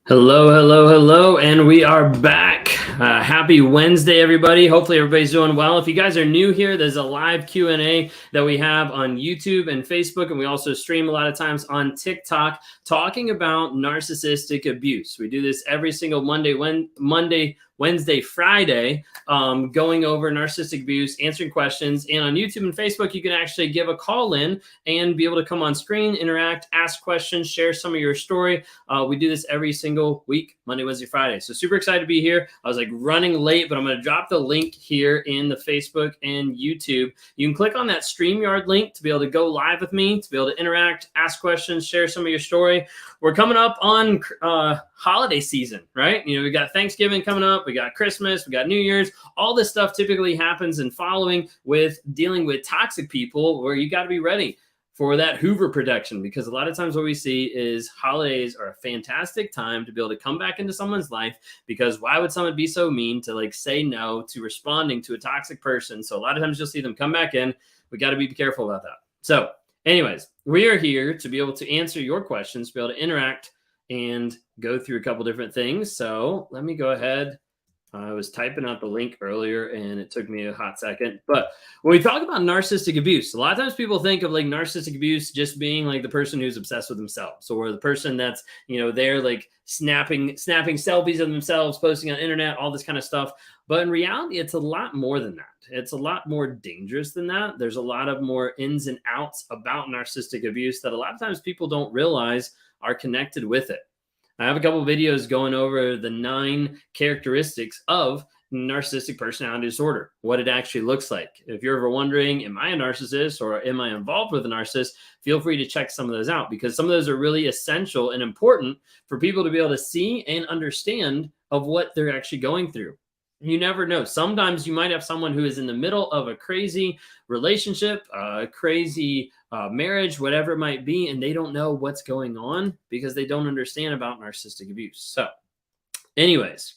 Hello, hello, hello, and we are back. Happy Wednesday, everybody. Hopefully everybody's doing well. If you guys are new here, there's a live Q&A that we have on YouTube and Facebook, and we also stream a lot of times on TikTok talking about narcissistic abuse. We do this every single Monday, Wednesday, Friday, going over narcissistic abuse, answering questions. And on YouTube and Facebook, you can actually give a call in and be able to come on screen, interact, ask questions, share some of your story. We do this every single week, Monday, Wednesday, Friday. So super excited to be here. I was like running late, but I'm going to drop the link here in the Facebook and YouTube. You can click on that StreamYard link to be able to go live with me, to be able to interact, ask questions, share some of your story. We're coming up on holiday season, right? You know, we got Thanksgiving coming up, we got Christmas, we got New Year's. All this stuff typically happens in following with dealing with toxic people, where you got to be ready for that Hoover protection, because a lot of times what we see is holidays are a fantastic time to be able to come back into someone's life, because why would someone be so mean to like say no to responding to a toxic person? So a lot of times you'll see them come back in. We got to be careful about that. So anyways, we are here to be able to answer your questions, to be able to interact and go through a couple different things. So let me go ahead. I was typing out the link earlier and it took me a hot second. But when we talk about narcissistic abuse, a lot of times people think of like narcissistic abuse just being like the person who's obsessed with themselves, or the person that's, you know, they're like snapping selfies of themselves, posting on the internet, all this kind of stuff. But in reality, it's a lot more than that. It's a lot more dangerous than that. There's a lot of more ins and outs about narcissistic abuse that a lot of times people don't realize are connected with it. I have a couple of videos going over the 9 characteristics of narcissistic personality disorder, what it actually looks like. If you're ever wondering, am I a narcissist or am I involved with a narcissist? Feel free to check some of those out, because some of those are really essential and important for people to be able to see and understand of what they're actually going through. You never know. Sometimes you might have someone who is in the middle of a crazy relationship, crazy marriage, whatever it might be, and they don't know what's going on because they don't understand about narcissistic abuse. So anyways,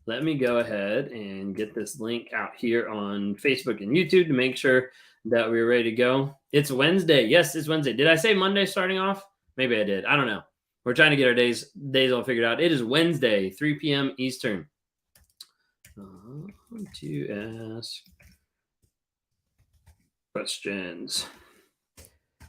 let me go ahead and get this link out here on Facebook and YouTube to make sure that we're ready to go. It's Wednesday. Yes, it's Wednesday. Did I say Monday starting off? Maybe I did. I don't know. We're trying to get our days all figured out. It is Wednesday, 3 p.m. Eastern. To ask questions.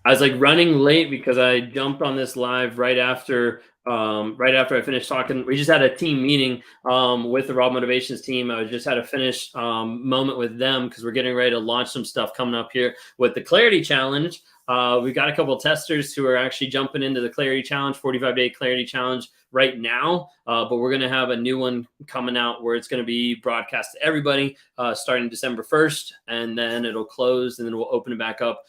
I was like running late because I jumped on this live right after I finished talking. We just had a team meeting with the Raw Motivations team. I just had a finish moment with them because we're getting ready to launch some stuff coming up here with the Clarity Challenge. We've got a couple of testers who are actually jumping into the Clarity Challenge, 45-day Clarity Challenge right now. But we're going to have a new one coming out where it's going to be broadcast to everybody starting December 1st. And then it'll close, and then we'll open it back up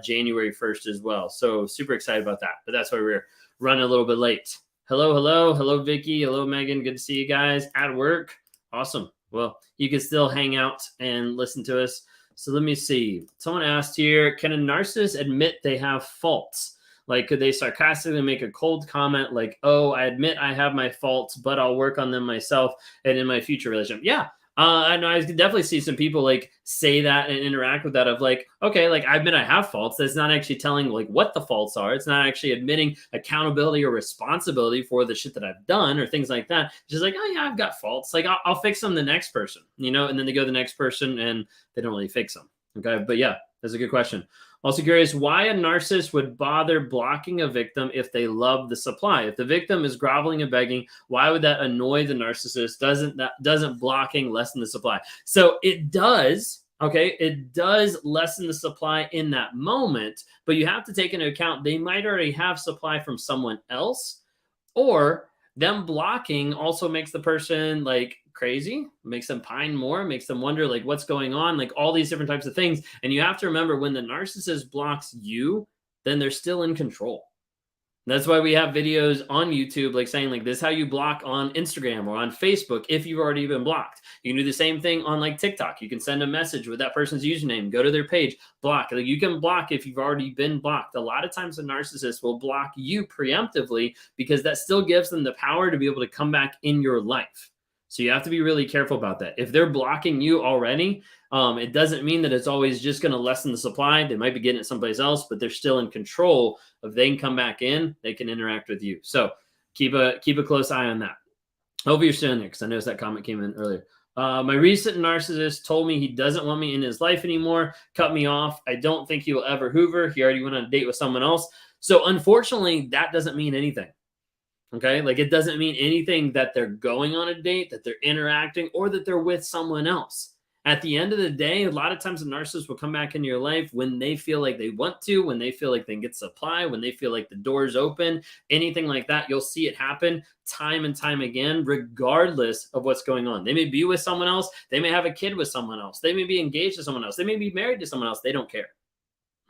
January 1st as well. So super excited about that. But that's why we're running a little bit late. Hello, Vicky. Hello, Megan. Good to see you guys at work. Awesome. Well, you can still hang out and listen to us. So let me see. Someone asked here, can a narcissist admit they have faults? Like, could they sarcastically make a cold comment like, oh, I admit I have my faults, but I'll work on them myself and in my future relationship? Yeah. I know I could definitely see some people like say that and interact with that of like, okay, like I admit I have faults. That's not actually telling like what the faults are. It's not actually admitting accountability or responsibility for the shit that I've done or things like that. It's just like, oh yeah, I've got faults. Like I'll fix them the next person, you know, and then they go to the next person and they don't really fix them. Okay. But yeah, that's a good question. Also curious why a narcissist would bother blocking a victim if they love the supply. If the victim is groveling and begging, why would that annoy the narcissist? Doesn't blocking lessen the supply? So it does. Okay, it does lessen the supply in that moment, but you have to take into account they might already have supply from someone else, or them blocking also makes the person like crazy, makes them pine more, makes them wonder like what's going on, like all these different types of things. And you have to remember, when the narcissist blocks you, then they're still in control. That's why we have videos on YouTube like saying like this is how you block on Instagram or on Facebook if you've already been blocked. You can do the same thing on like TikTok. You can send a message with that person's username, go to their page, block. Like you can block if you've already been blocked. A lot of times a narcissist will block you preemptively because that still gives them the power to be able to come back in your life. So you have to be really careful about that. If they're blocking you already, it doesn't mean that it's always just going to lessen the supply. They might be getting it someplace else, but they're still in control of they can come back in, they can interact with you. So keep a close eye on that. Hopefully you're still in there because I noticed that comment came in earlier. My recent narcissist told me he doesn't want me in his life anymore, cut me off. I don't think he will ever hoover. He already went on a date with someone else. So unfortunately, that doesn't mean anything. Okay. Like it doesn't mean anything that they're going on a date, that they're interacting, or that they're with someone else. At the end of the day, a lot of times a narcissist will come back into your life when they feel like they want to, when they feel like they can get supply, when they feel like the door's open, anything like that. You'll see it happen time and time again, regardless of what's going on. They may be with someone else. They may have a kid with someone else. They may be engaged to someone else. They may be married to someone else. They don't care.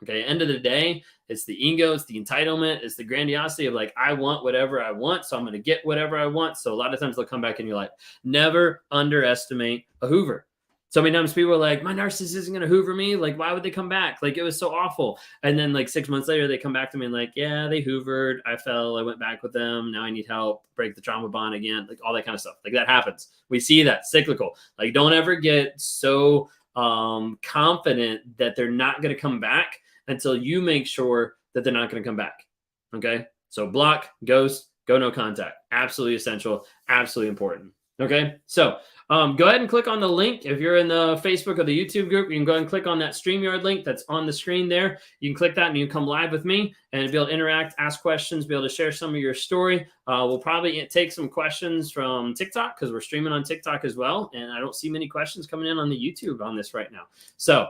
Okay. End of the day, it's the ego, it's the entitlement, it's the grandiosity of like, I want whatever I want, so I'm going to get whatever I want. So a lot of times they'll come back in your life. Never underestimate a hoover. So many times people are like, my narcissist isn't going to hoover me. Like, why would they come back? Like, it was so awful. And then like 6 months later, they come back to me and like, yeah, they hoovered. I fell. I went back with them. Now I need help. Break the trauma bond again. Like all that kind of stuff. Like that happens. We see that cyclical. Like don't ever get so confident that they're not going to come back until you make sure that they're not going to come back. Okay. So block, ghost, go no contact. Absolutely essential. Absolutely important. Okay. So go ahead and click on the link. If you're in the Facebook or the YouTube group, you can go ahead and click on that StreamYard link that's on the screen there. You can click that and you can come live with me and be able to interact, ask questions, be able to share some of your story. We'll probably take some questions from TikTok because we're streaming on TikTok as well. And I don't see many questions coming in on the YouTube on this right now. So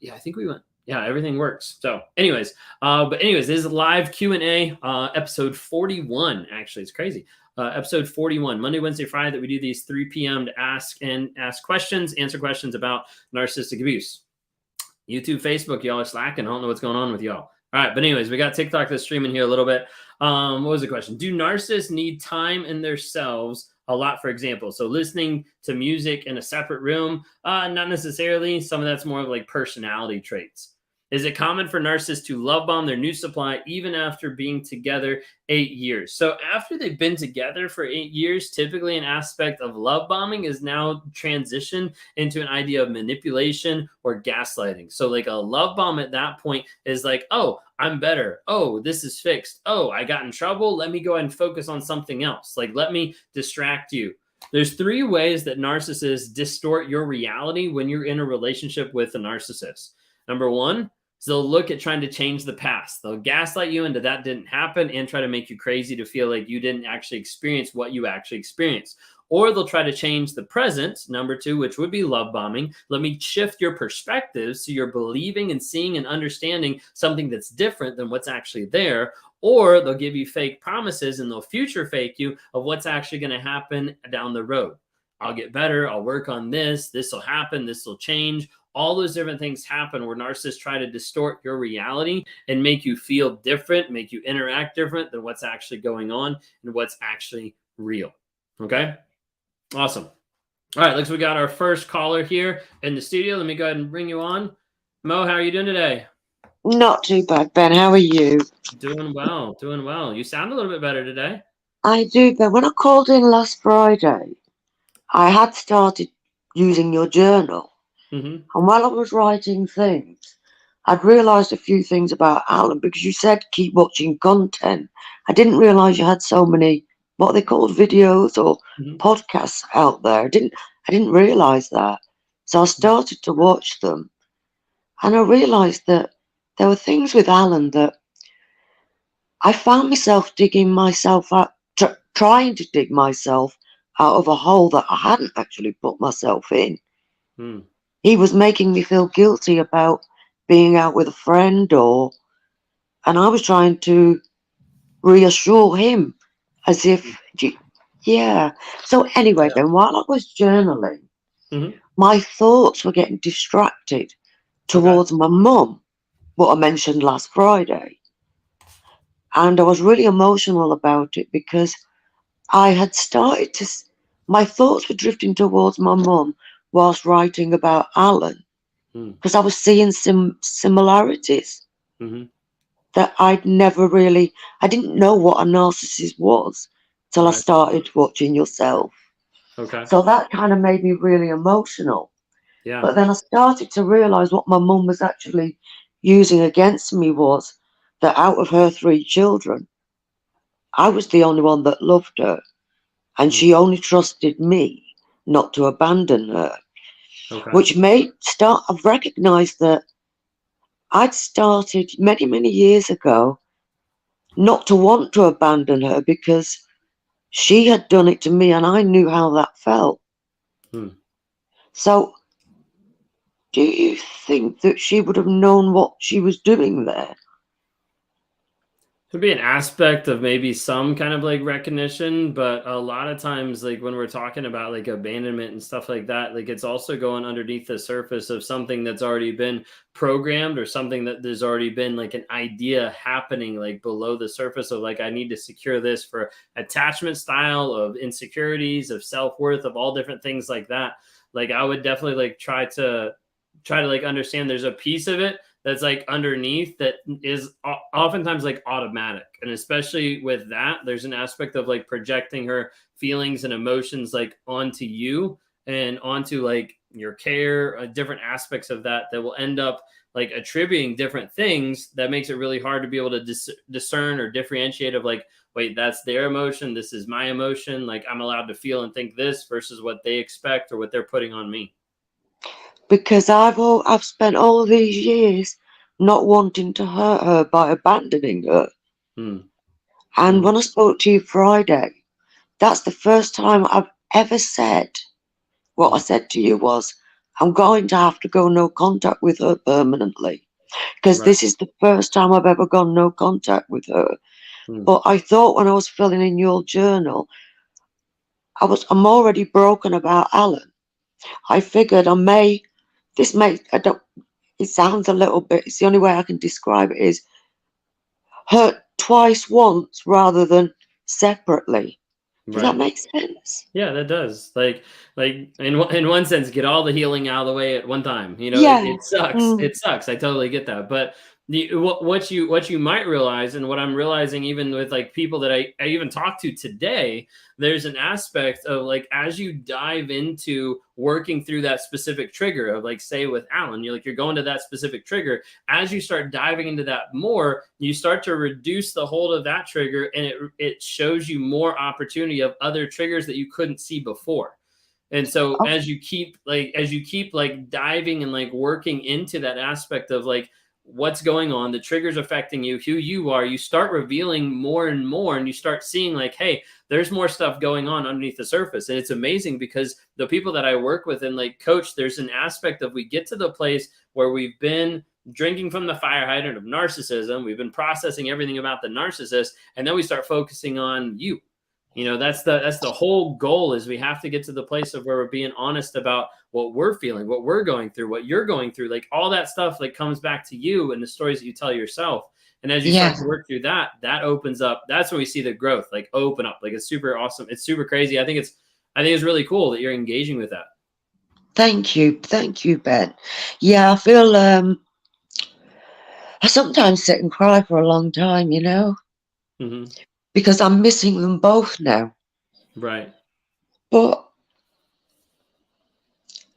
yeah, I think we went. Yeah, everything works. So anyways, this is a live Q&A, episode 41. Actually, it's crazy. Episode 41, Monday, Wednesday, Friday, that we do these 3 p.m. to ask questions, answer questions about narcissistic abuse. YouTube, Facebook, y'all are slacking. I don't know what's going on with y'all. All right, but anyways, we got TikTok that's streaming here a little bit. What was the question? Do narcissists need time in themselves a lot, for example? So listening to music in a separate room? Not necessarily. Some of that's more of like personality traits. Is it common for narcissists to love bomb their new supply even after being together 8 years? So after they've been together for 8 years, typically an aspect of love bombing is now transitioned into an idea of manipulation or gaslighting. So like a love bomb at that point is like, oh, I'm better. Oh, this is fixed. Oh, I got in trouble. Let me go ahead and focus on something else. Like, let me distract you. There's 3 ways that narcissists distort your reality when you're in a relationship with a narcissist. Number 1, so they'll look at trying to change the past. They'll gaslight you into that didn't happen and try to make you crazy to feel like you didn't actually experience what you actually experienced. Or they'll try to change the present, number 2, which would be love bombing. Let me shift your perspective so you're believing and seeing and understanding something that's different than what's actually there. Or they'll give you fake promises and they'll future fake you of what's actually going to happen down the road. I'll get better. I'll work on this. This will happen. This will change. All those different things happen where narcissists try to distort your reality and make you feel different, make you interact different than what's actually going on and what's actually real. Okay? Awesome. All right, looks like we got our first caller here in the studio. Let me go ahead and bring you on. Mo, how are you doing today? Not too bad, Ben. How are you? Doing well, doing well. You sound a little bit better today. I do, Ben. When I called in last Friday, I had started using your journal. Mm-hmm. And while I was writing things, I'd realised a few things about Alan because you said keep watching content. I didn't realise you had so many, what are they called, videos or podcasts out there. I didn't realise that. So I started to watch them. And I realised that there were things with Alan that I found myself digging myself out, trying to dig myself out of a hole that I hadn't actually put myself in. Mm. He was making me feel guilty about being out with a friend and I was trying to reassure him as if, yeah. So anyway, then while I was journaling, my thoughts were getting distracted towards my mum, what I mentioned last Friday. And I was really emotional about it because I had started to, my thoughts were drifting towards my mum whilst writing about Alan because I was seeing similarities that I'd never really, I didn't know what a narcissist was till I started watching yourself. So that kind of made me really emotional. Yeah. But then I started to realise what my mum was actually using against me was that out of her 3 children, I was the only one that loved her, and she only trusted me not to abandon her, Okay. which I've recognised that I'd started many, many years ago not to want to abandon her because she had done it to me and I knew how that felt. Hmm. So, do you think that she would have known what she was doing there? Could be an aspect of maybe some kind of like recognition, but a lot of times, like when we're talking about like abandonment and stuff like that, like it's also going underneath the surface of something that's already been programmed, or something that there's already been like an idea happening like below the surface of like, I need to secure this for attachment style, of insecurities, of self-worth, of all different things like that. Like I would definitely like try to like understand there's a piece of it that's like underneath that is oftentimes like automatic. And especially with that, there's an aspect of like projecting her feelings and emotions like onto you and onto like your care, different aspects of that that will end up like attributing different things that makes it really hard to be able to discern or differentiate of like, wait, that's their emotion, this is my emotion, like I'm allowed to feel and think this versus what they expect or what they're putting on me. Because I've spent all these years not wanting to hurt her by abandoning her. Hmm. And Hmm. when I spoke to you Friday, that's the first time I've ever said what I said to you was, I'm going to have to go no contact with her permanently. Because Right. this is the first time I've ever gone no contact with her. Hmm. But I thought when I was filling in your journal, I'm already broken about Alan. I figured it sounds a little bit, it's the only way I can describe it is hurt twice once rather than separately. Does that Right. make sense? Yeah, that does. Like in one sense, get all the healing out of the way at one time. You know, Yeah. it sucks. Mm. It sucks. I totally get that. But what you might realize, and what I'm realizing even with like people that I even talked to today, there's an aspect of like as you dive into working through that specific trigger of like say with Alan, you're going to that specific trigger. As you start diving into that more, you start to reduce the hold of that trigger, and it shows you more opportunity of other triggers that you couldn't see before. And so Oh, as you keep like diving and like working into that aspect of like what's going on, the triggers affecting you, who you are, you start revealing more and more, and you start seeing like, hey, there's more stuff going on underneath the surface. And it's amazing because the people that I work with and like coach, there's an aspect of we get to the place where we've been drinking from the fire hydrant of narcissism. We've been processing everything about the narcissist, and then we start focusing on you. That's the whole goal, is we have to get to the place of where we're being honest about what we're feeling, what we're going through, what you're going through, like all that stuff like comes back to you and the stories that you tell yourself. And as you yeah. start to work through that, that opens up. That's when we see the growth like open up. Like it's super awesome. It's super crazy. I think it's really cool that you're engaging with that. Thank you. Thank you, Ben. Yeah, I feel I sometimes sit and cry for a long time, Hmm. because I'm missing them both now. Right. But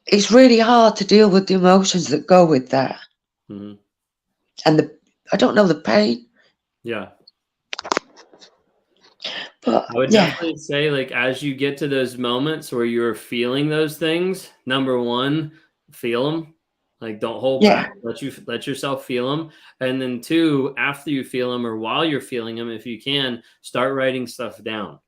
it's really hard to deal with the emotions that go with that. Hmm. And I don't know the pain, Yeah. but I would yeah, definitely say, like, as you get to those moments where you're feeling those things, number one, feel them. Like, don't hold back. yeah. Let yourself feel them. And then two, after you feel them or while you're feeling them, if you can, start writing stuff down,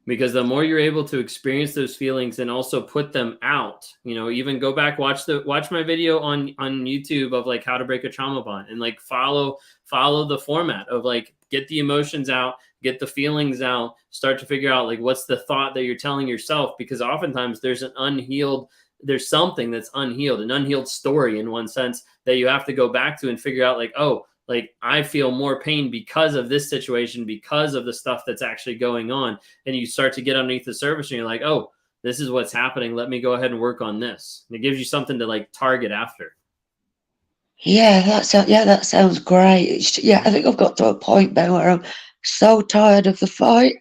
because the more you're able to experience those feelings and also put them out, even go back, watch my video on YouTube of like how to break a trauma bond, and like follow the format of like get the emotions out, get the feelings out, start to figure out like what's the thought that you're telling yourself, because oftentimes there's something that's unhealed, an unhealed story in one sense, that you have to go back to and figure out like, oh, like I feel more pain because of this situation, because of the stuff that's actually going on. And you start to get underneath the surface and you're like, oh, this is what's happening. Let me go ahead and work on this. And it gives you something to like target after. Yeah, that sounds great. Yeah, I think I've got to a point now where I'm so tired of the fight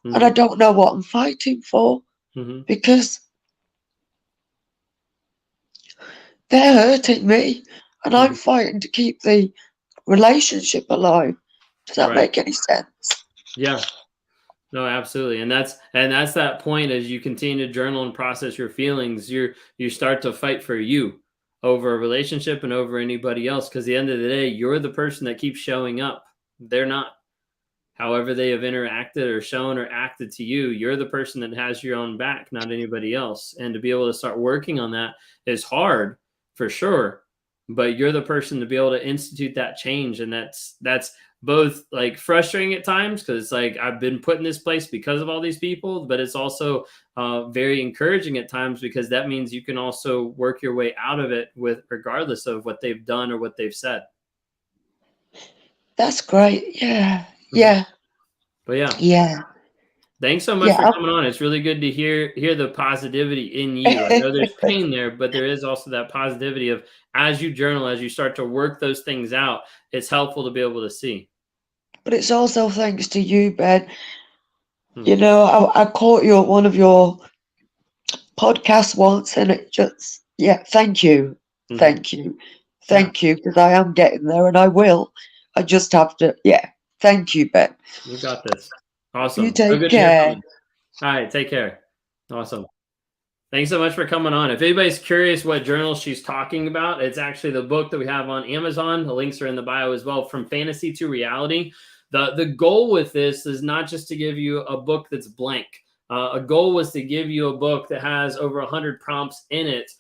and I Mm-hmm. don't know what I'm fighting for Mm-hmm. because they're hurting me and I'm Mm-hmm. fighting to keep the relationship alive. Does that Right. make any sense? Yeah. No, absolutely. And that's that point as you continue to journal and process your feelings, you start to fight for you over a relationship and over anybody else. Cause at the end of the day, you're the person that keeps showing up. They're not. However they have interacted or shown or acted to you, you're the person that has your own back, not anybody else. And to be able to start working on that is hard for sure. But you're the person to be able to institute that change. And that's both like frustrating at times because it's like I've been put in this place because of all these people, but it's also very encouraging at times because that means you can also work your way out of it with regardless of what they've done or what they've said. That's great. Yeah. Mhm. Yeah. But yeah. Yeah. Thanks so much for coming on. It's really good to hear the positivity in you. I know there's pain there, but there is also that positivity of as you journal, as you start to work those things out, it's helpful to be able to see. But it's also thanks to you, Ben. Hmm. You know, I caught you at one of your podcasts once, and it just, thank you. Mhm. Thank you. Thank you, because I am getting there, and I will. I just have to, thank you, Ben. You got this. Awesome. You So take good to hear from care. you. All right, take care. Awesome. Thanks so much for coming on. If anybody's curious what journal she's talking about, it's actually the book that we have on Amazon. The links are in the bio as well, From Fantasy to Reality. The goal with this is not just to give you a book that's blank. A goal was to give you a book that has over 100 prompts in it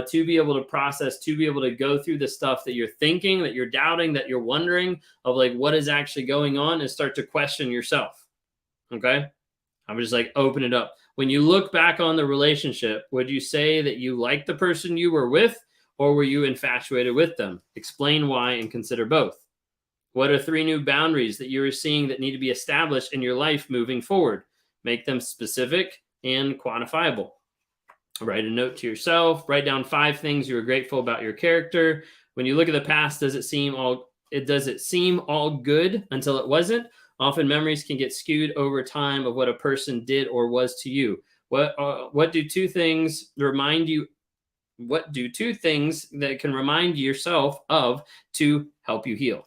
to be able to process, to be able to go through the stuff that you're thinking, that you're doubting, that you're wondering of like what is actually going on and start to question yourself. Okay. I'm just like, open it up. When you look back on the relationship, would you say that you liked the person you were with or were you infatuated with them? Explain why and consider both. What are 3 new boundaries that you are seeing that need to be established in your life moving forward? Make them specific and quantifiable. Write a note to yourself. Write down 5 things you are grateful about your character. When you look at the past, does it seem all good until it wasn't? Often memories can get skewed over time of what a person did or was to you. What do 2 things remind you? What do 2 things that can remind yourself of to help you heal?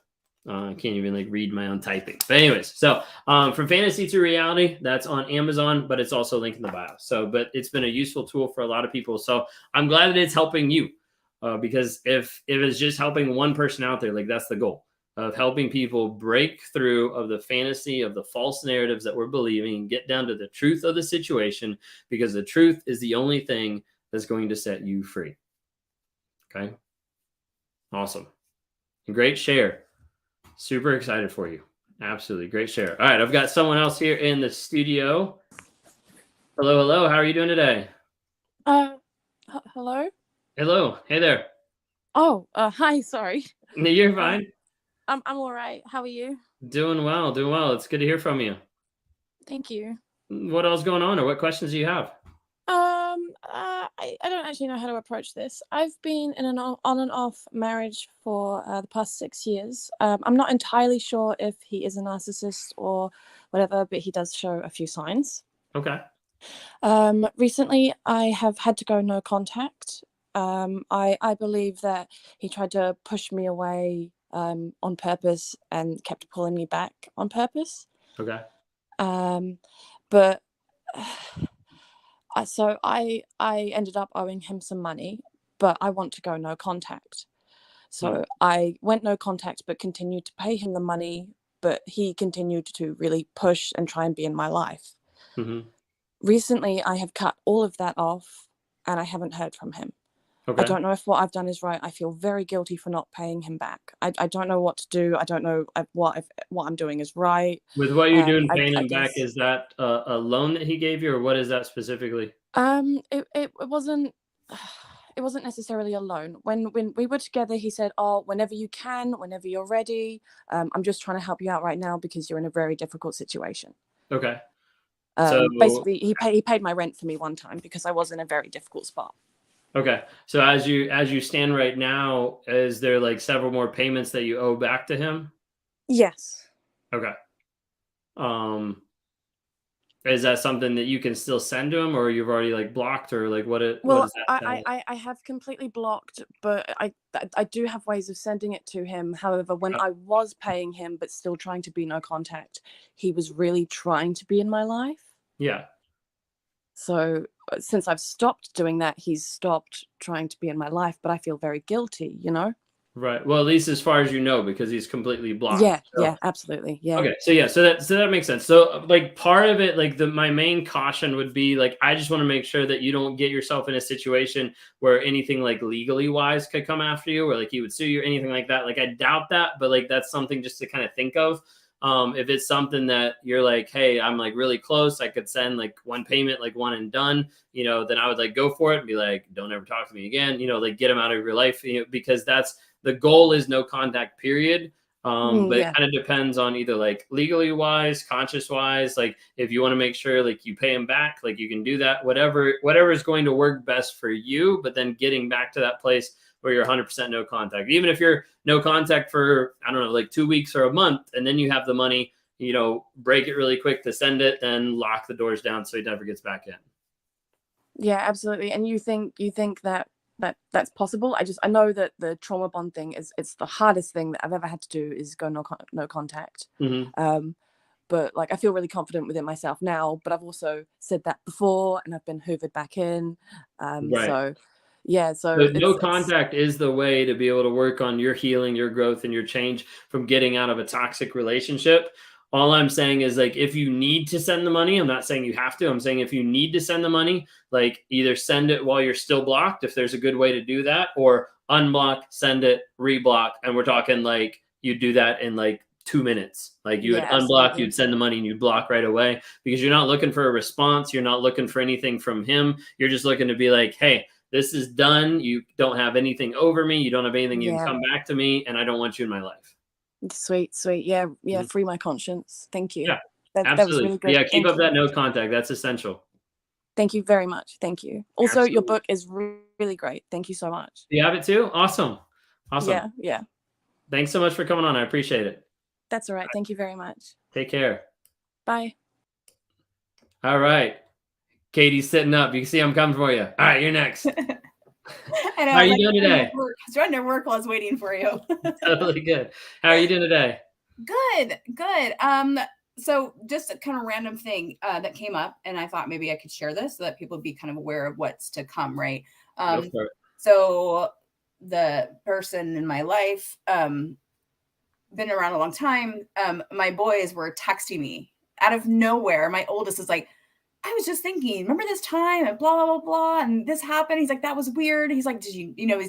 I can't even like read my own typing. But anyways, so From Fantasy to Reality, that's on Amazon, but it's also linked in the bio. So, but it's been a useful tool for a lot of people. So I'm glad that it's helping you because if it's just helping one person out there, like that's the goal of helping people break through of the fantasy of the false narratives that we're believing and get down to the truth of the situation because the truth is the only thing that's going to set you free. Okay. Awesome. Great share. Super excited for you. Absolutely. Great share. All right. I've got someone else here in the studio. Hello. Hello. How are you doing today? Hello? Hello. Hey there. Oh, hi. Sorry. You're fine. I'm all right. How are you? Doing well. Doing well. It's good to hear from you. Thank you. What else going on or what questions do you have? I don't actually know how to approach this. I've been in an on and off marriage for the past 6 years. I'm not entirely sure if he is a narcissist or whatever, but he does show a few signs. Okay. Recently, I have had to go no contact. I believe that he tried to push me away on purpose and kept pulling me back on purpose. Okay. But so I ended up owing him some money, but I want to go no contact. So I went no contact, but continued to pay him the money, but he continued to really push and try and be in my life. Mm-hmm. Recently, I have cut all of that off and I haven't heard from him. Okay. I don't know if what I've done is right. I feel very guilty for not paying him back. I don't know what to do. I don't know what I'm doing is right. With what you're doing, paying I him back, guess, is that a loan that he gave you or what is that specifically? it wasn't it wasn't necessarily a loan. When we were together, he said, "Oh, whenever you can, whenever you're ready. I'm just trying to help you out right now because you're in a very difficult situation." Okay. So basically, he paid my rent for me one time because I was in a very difficult spot. okay. So as you stand right now, is there like several more payments that you owe back to him? Yes. Okay. Is that something that you can still send to him, or you've already like blocked, or like what Well, is that? I have completely blocked, but I do have ways of sending it to him. However, when I was paying him but still trying to be no contact, he was really trying to be in my life. Yeah. So since I've stopped doing that, he's stopped trying to be in my life, but I feel very guilty, you know? Right. Well, at least as far as you know, because he's completely blocked. Yeah, So. yeah, absolutely. Yeah. Okay. So yeah, so that makes sense. So like part of it, like my main caution would be like, I just want to make sure that you don't get yourself in a situation where anything like legally wise could come after you, or like he would sue you or anything like that. Like I doubt that, but like that's something just to kind of think of. If it's something that you're like, hey, I'm like really close, I could send like one payment, like one and done, you know, then I would like go for it and be like, don't ever talk to me again, you know, like get him out of your life, you know, because that's the goal is no contact, period. But Yeah. it kind of depends on either like legally wise, conscious wise, like if you want to make sure like you pay him back, like you can do that, whatever is going to work best for you. But then getting back to that place where you're 100% no contact, even if you're no contact for, I don't know, like 2 weeks or a month, and then you have the money, you know, break it really quick to send it, then lock the doors down so he never gets back in. Yeah, absolutely. And you think that's possible? I know that the trauma bond thing it's the hardest thing that I've ever had to do is go no contact. Mm-hmm. But like I feel really confident within myself now, but I've also said that before and I've been hoovered back in. Right. So yeah, so no contact is the way to be able to work on your healing, your growth, and your change from getting out of a toxic relationship. All I'm saying is like, if you need to send the money, I'm not saying you have to, I'm saying if you need to send the money, like either send it while you're still blocked, if there's a good way to do that, or unblock, send it, reblock. And we're talking like you do that in like 2 minutes. Like you would unblock, absolutely. you'd send the money and you'd block right away, because you're not looking for a response. You're not looking for anything from him. You're just looking to be like, hey, this is done. You don't have anything over me. You don't have anything you can come back to me, and I don't want you in my life. Sweet. Yeah. Free my conscience. Thank you. Yeah, That was absolutely. really good. Yeah, keep Thank up you. that no contact. That's essential. Thank you very much. Thank you. Also, Absolutely. your book is really great. Thank you so much. You have it too? Awesome. Yeah. Thanks so much for coming on. I appreciate it. That's all right. Thank you very much. Take care. Bye. All right. Katie's sitting up. You can see I'm coming for you. All right, you're next. I know, How are you doing today? I was trying to work while I was waiting for you. Totally good. How are you doing today? Good. So just a kind of random thing that came up, and I thought maybe I could share this so that people would be kind of aware of what's to come, right? Go for it. So the person in my life, been around a long time. My boys were texting me out of nowhere. My oldest is like, I was just thinking, remember this time and blah, blah, blah, blah, and this happened. He's like, that was weird. He's like, did you know,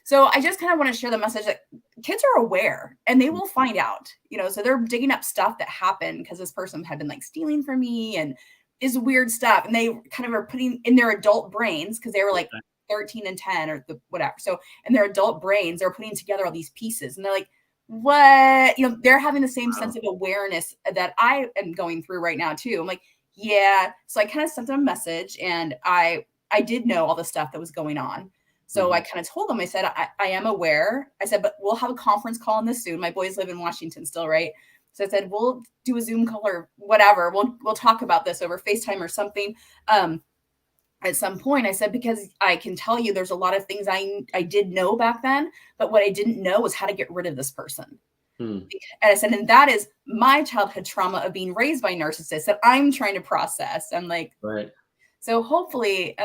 so I just kind of want to share the message that kids are aware and they will find out, you know, so they're digging up stuff that happened because this person had been like stealing from me and is weird stuff. And they kind of are putting in their adult brains, because they were like 13 and 10 or whatever. So in their adult brains, they're putting together all these pieces and they're like, what, you know, they're having the same sense of awareness that I am going through right now too. I'm like, yeah. So I kind of sent them a message, and I did know all the stuff that was going on. So I kind of told them, I said, I am aware. I said, but we'll have a conference call on this soon. My boys live in Washington still, right? So I said, we'll do a Zoom call or whatever. We'll talk about this over FaceTime or something. At some point, I said, because I can tell you there's a lot of things I did know back then, but what I didn't know was how to get rid of this person. And I said, and that is my childhood trauma of being raised by narcissists that I'm trying to process. I'm like, right. So hopefully,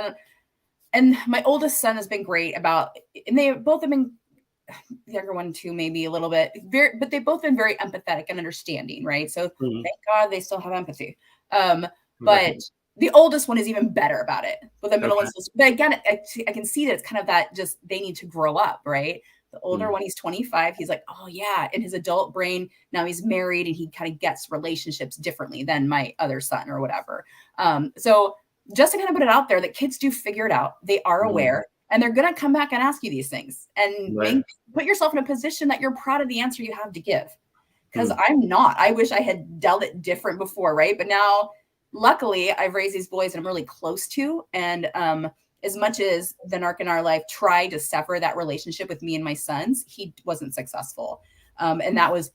and my oldest son has been great about, and they both have been, the younger one too, maybe a little bit, but they've both been very empathetic and understanding, right? So thank God they still have empathy. But the oldest one is even better about it. But the middle one's, but again, I can see that it's kind of that just they need to grow up, right? The older one, he's 25. He's like, oh yeah. In his adult brain, now he's married and he kind of gets relationships differently than my other son or whatever. So just to kind of put it out there that kids do figure it out. They are aware and they're going to come back and ask you these things, and put yourself in a position that you're proud of the answer you have to give. Because I'm not. I wish I had dealt it different before, right? But now, luckily, I've raised these boys and I'm really close to. And as much as the narc in our life tried to sever that relationship with me and my sons, he wasn't successful. And that was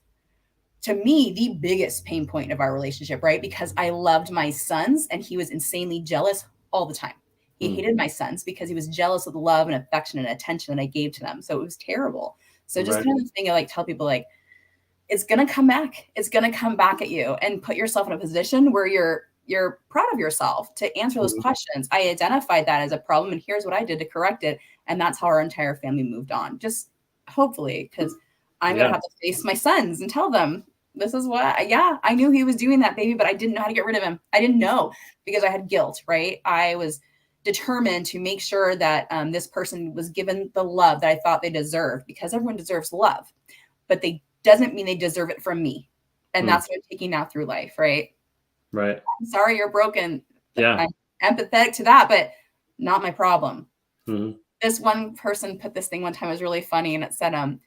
to me, the biggest pain point of our relationship, right? Because I loved my sons and he was insanely jealous all the time. He hated my sons because he was jealous of the love and affection and attention that I gave to them. So it was terrible. So just kind of the thing I like tell people, like, it's going to come back. It's going to come back at you, and put yourself in a position where you're proud of yourself to answer those questions. I identified that as a problem, and here's what I did to correct it. And that's how our entire family moved on. Just hopefully, because I'm going to have to face my sons and tell them, this is what, I knew he was doing that, baby, but I didn't know how to get rid of him. I didn't know because I had guilt, right? I was determined to make sure that this person was given the love that I thought they deserved, because everyone deserves love, but they doesn't mean they deserve it from me. And that's what I'm taking now through life, right? Right. I'm sorry you're broken. Yeah. I'm empathetic to that, but not my problem. Mm-hmm. This one person put this thing one time, it was really funny, and it said,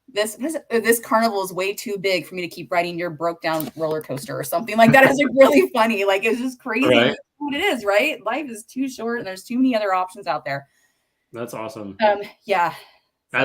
this carnival is way too big for me to keep riding your broke down roller coaster or something like that. It was like really funny. Like, it was just crazy. Right. That's what it is, right? Life is too short and there's too many other options out there. That's awesome. Yeah. So. I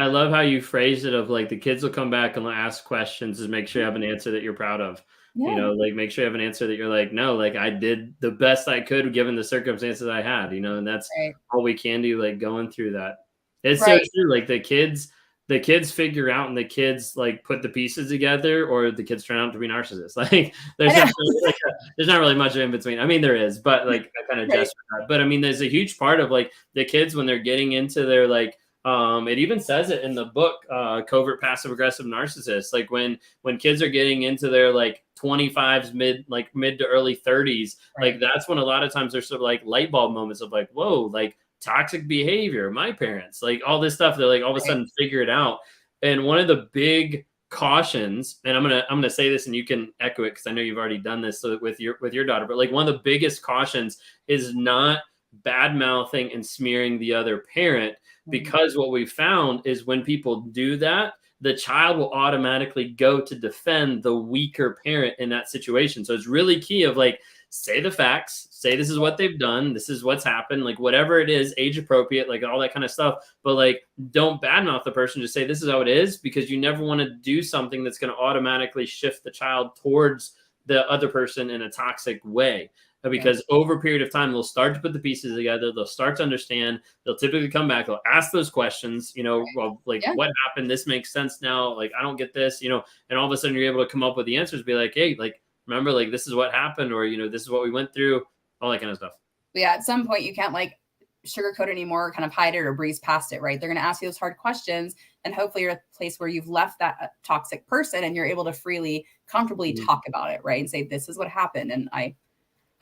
love how you phrased it, of like, the kids will come back and ask questions, to make sure you have an answer that you're proud of. Yeah. You know, like, make sure you have an answer that you're like, no, like, I did the best I could given the circumstances I had, you know, and that's all we can do, like, going through that. It's so true. Like, the kids figure out, and the kids like put the pieces together, or the kids turn out to be narcissists. Like, there's not really much in between. I mean, there is, but like, I kind of jest with that. But I mean, there's a huge part of like the kids when they're getting into their like, it even says it in the book, Covert Passive Aggressive Narcissists. Like, when kids are getting into their like 25s, mid to early 30s, like, that's when a lot of times there's sort of like light bulb moments of like, whoa, like, toxic behavior, my parents, like, all this stuff, they're like all of a sudden figure it out. And one of the big cautions, and I'm gonna say this and you can echo it, because I know you've already done this with your daughter, but like, one of the biggest cautions is not bad mouthing and smearing the other parent, because what we found is when people do that, the child will automatically go to defend the weaker parent in that situation. So it's really key of like, say the facts, say this is what they've done, this is what's happened, like, whatever it is, age appropriate, like, all that kind of stuff. But like, don't badmouth the person, just say this is how it is, because you never want to do something that's going to automatically shift the child towards the other person in a toxic way. Because over a period of time, they'll start to put the pieces together. They'll start to understand. They'll typically come back. They'll ask those questions, you know, well, like, what happened? This makes sense now. Like, I don't get this, you know, and all of a sudden you're able to come up with the answers, be like, hey, like, remember, like, this is what happened, or, you know, this is what we went through, all that kind of stuff. But yeah, at some point you can't like sugarcoat anymore, kind of hide it or breeze past it, right? They're going to ask you those hard questions, and hopefully you're at a place where you've left that toxic person and you're able to freely, comfortably talk about it, right? And say, this is what happened. And I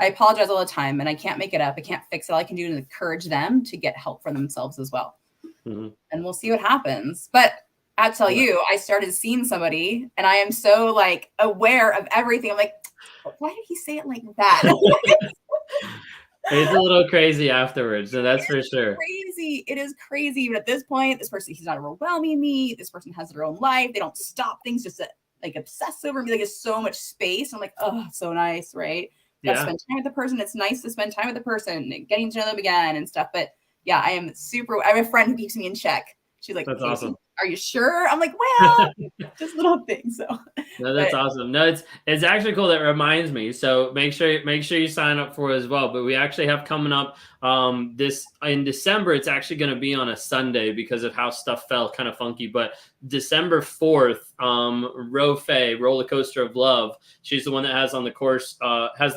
apologize all the time, and I can't make it up. I can't fix it. All I can do is encourage them to get help for themselves as well. And we'll see what happens. But I'll tell you, I started seeing somebody, and I am so like aware of everything. I'm like, why did he say it like that? It's a little crazy afterwards, so that's for sure. Crazy. It is crazy. But at this point, this person, he's not overwhelming me. This person has their own life. They don't stop things just to like obsess over me. Like, it's so much space. I'm like, oh, so nice, right? Got to spend time with the person. It's nice to spend time with the person, getting to know them again and stuff. But yeah, I have a friend who keeps me in check. She's like, that's awesome. Are you sure? I'm like, well, just little things. So no, that's awesome. No, it's actually cool. That reminds me. So make sure you sign up for it as well. But we actually have coming up this in December. It's actually going to be on a Sunday because of how stuff fell kind of funky. But December 4th, Ro Fay, Roller Coaster of Love. She's the one that has the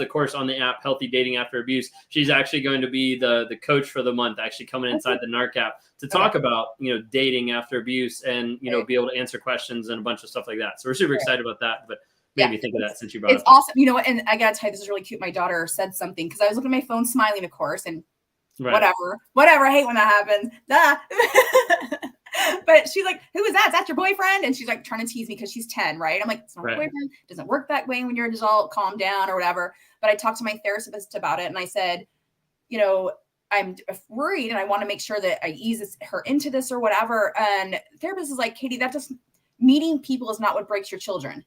course on the app, Healthy Dating After Abuse. She's actually going to be the coach for the month, actually coming inside the NARC app to talk about, you know, dating after abuse and, you know, be able to answer questions and a bunch of stuff like that. So we're super excited about that. But made me think of that since you brought it up. It's awesome. You know what? And I got to tell you, this is really cute. My daughter said something because I was looking at my phone smiling, of course, and whatever. I hate when that happens. But she's like, who is that? Is that your boyfriend? And she's like trying to tease me because she's 10, right? I'm like, it's not my boyfriend. It doesn't work that way when you're an adult. Calm down or whatever. But I talked to my therapist about it, and I said, you know, I'm worried and I want to make sure that I ease her into this or whatever. And the therapist is like, Katie, meeting people is not what breaks your children.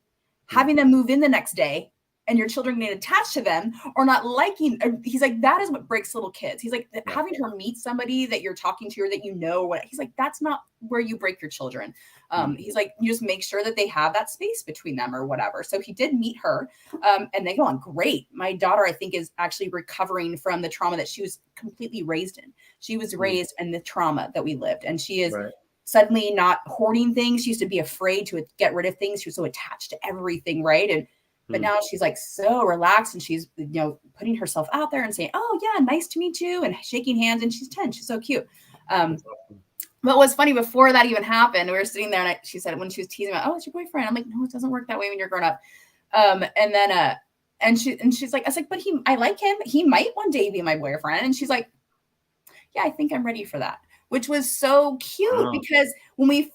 Having them move in the next day and your children getting attached to them or not liking. He's like, that is what breaks little kids. He's like, having her meet somebody that you're talking to or that you know what. He's like, that's not where you break your children. He's like, you just make sure that they have that space between them or whatever. So he did meet her, and they go on great. My daughter, I think, is actually recovering from the trauma that she was completely raised in. She was raised in the trauma that we lived, and she is suddenly not hoarding things. She used to be afraid to get rid of things. She was so attached to everything, right? But now she's like so relaxed, and she's, you know, putting herself out there and saying, oh yeah, nice to meet you, and shaking hands. And she's 10. She's so cute. What was funny before that even happened, we were sitting there and she said, when she was teasing about, oh, it's your boyfriend. I'm like, no, it doesn't work that way when you're grown up. And she's like, I was like, but I like him. He might one day be my boyfriend. And she's like, yeah, I think I'm ready for that. Which was so cute because when I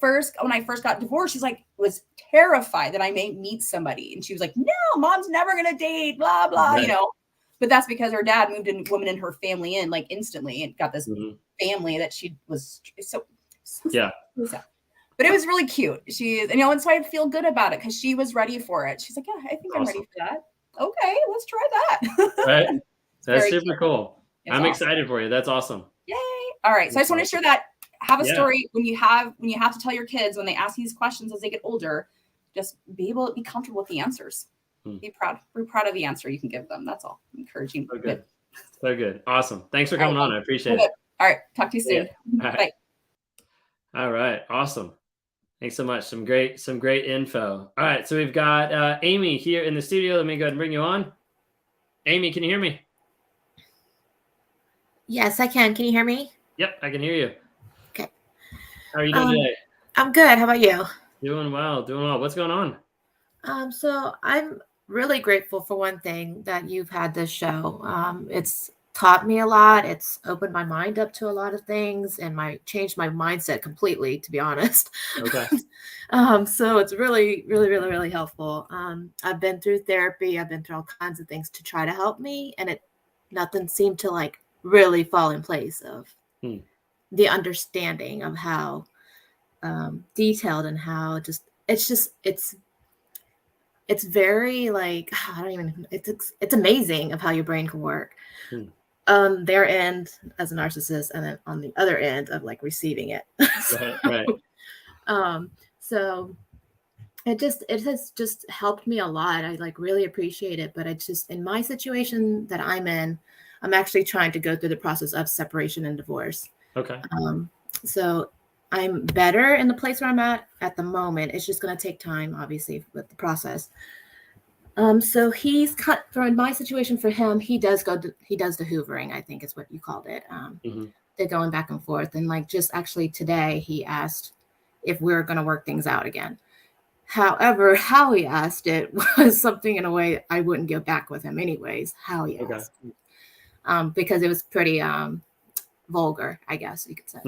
first got divorced, she's like, was terrified that I may meet somebody. And she was like, no, mom's never going to date, blah, blah, you know, but that's because her dad moved a woman in her family in like instantly and got this family that she was so but it was really cute. And and so I feel good about it because she was ready for it. She's like, yeah, I think I'm ready for that. Okay, let's try that. Right. That's super cute. Cool. I'm excited for you. That's awesome. Yay. All right. So I just want to share that. Have a story when you have to tell your kids when they ask these questions as they get older, just be comfortable with the answers. Be proud of the answer you can give them. That's all. Encouraging. So good. So good. Awesome. Thanks for coming on. I appreciate it. All right. Talk to you soon. Bye. All right. Awesome. Thanks so much. Some great info. All right. So we've got Amy here in the studio. Let me go ahead and bring you on. Amy, can you hear me? Yes, I can. Can you hear me? Yep, I can hear you. Okay. How are you doing today? I'm good. How about you? Doing well. What's going on? So I'm really grateful for one thing that you've had this show. It's taught me a lot. It's opened my mind up to a lot of things and changed my mindset completely, to be honest. Okay. So it's really, really, really, really helpful. I've been through therapy. I've been through all kinds of things to try to help me, and nothing seemed to like really fall in place of the understanding of how detailed and how it's very like, it's amazing of how your brain can work on their end as a narcissist and then on the other end of like receiving it. Right. So it has just helped me a lot. I like really appreciate it, but it's just in my situation that I'm in, I'm actually trying to go through the process of separation and divorce. Okay. So I'm better in the place where I'm at the moment. It's just going to take time, obviously, with the process. So for my situation for him, he does the hoovering, I think is what you called it. They're going back and forth. And like just actually today, he asked if we're going to work things out again. However, how he asked it was something in a way I wouldn't go back with him anyways, how he asked. Because it was pretty vulgar, I guess you could say.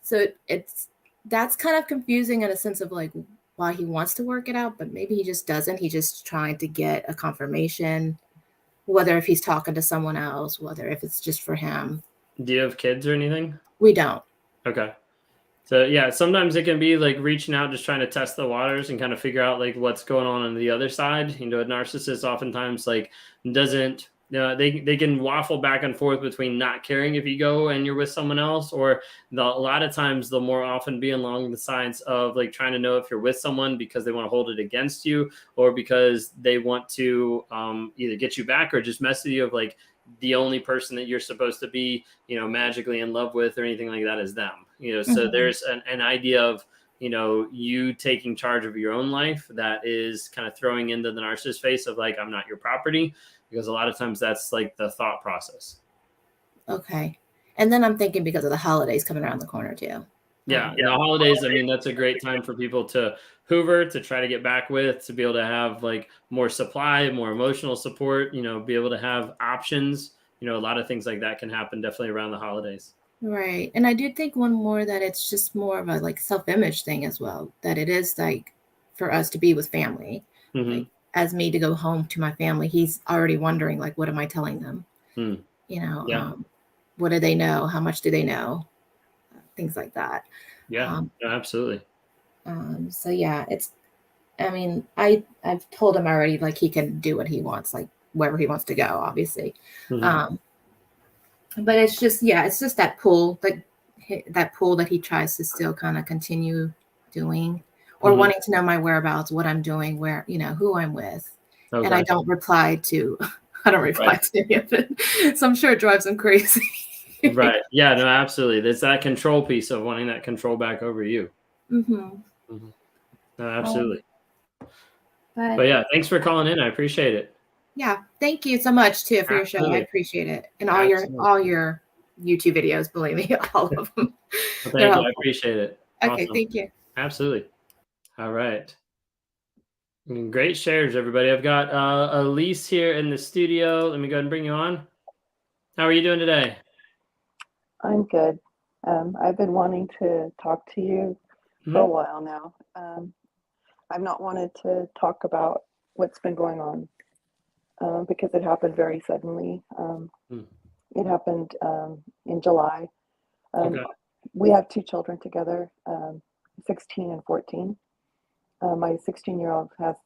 So that's kind of confusing in a sense of like why he wants to work it out, but maybe he just doesn't. He's just trying to get a confirmation, whether if he's talking to someone else, whether if it's just for him. Do you have kids or anything? We don't. Okay. So yeah, sometimes it can be like reaching out, just trying to test the waters and kind of figure out like what's going on the other side. You know, a narcissist oftentimes like doesn't, you know, they can waffle back and forth between not caring if you go and you're with someone else, or a lot of times they'll more often be along the sides of like trying to know if you're with someone because they want to hold it against you, or because they want to either get you back or just mess with you of like the only person that you're supposed to be, you know, magically in love with or anything like that is them, you know. So there's an idea of, you know, you taking charge of your own life that is kind of throwing into the narcissist face of like, I'm not your property. Because a lot of times that's like the thought process. Okay. And then I'm thinking because of the holidays coming around the corner too. Yeah. The holidays, I mean, that's a great time for people to hoover, to try to get back with, to be able to have like more supply, more emotional support, you know, be able to have options. You know, a lot of things like that can happen definitely around the holidays. Right. And I do think one more that it's just more of a like self-image thing as well, that it is like for us to be with family. Like, as me to go home to my family, he's already wondering, like, what am I telling them? You know, what do they know? How much do they know? Things like that. Yeah, absolutely. So yeah, I mean, I've told him already, like, he can do what he wants, like wherever he wants to go, obviously. Mhm. But it's just, yeah, it's just that pull, that pull that he tries to still kind of continue doing, or Mhm. wanting to know my whereabouts, what I'm doing, where, who I'm with. And I Okay. don't reply to, I don't reply Right. to any of it. So I'm sure it drives him crazy. Right. Yeah, no, absolutely. There's that control piece of wanting that control back over you. Mhm. Mhm. No, absolutely. But But yeah, thanks for calling in. I appreciate it. yeah, thank you so much too for your show. I Absolutely. appreciate it. And Absolutely. all your YouTube videos, believe me, all of them. Well, They're thank you. I helpful. appreciate it. Okay, Awesome. thank you. Absolutely. All right. Great shares, everybody. I've got Elise here in the studio. Let me go ahead and bring you on. How are you doing today? I'm good. I've been wanting to talk to you for a while now. I've not wanted to talk about what's been going on because it happened very suddenly. It happened in July. Okay. We have two children together, 16 and 14. My 16-year-old had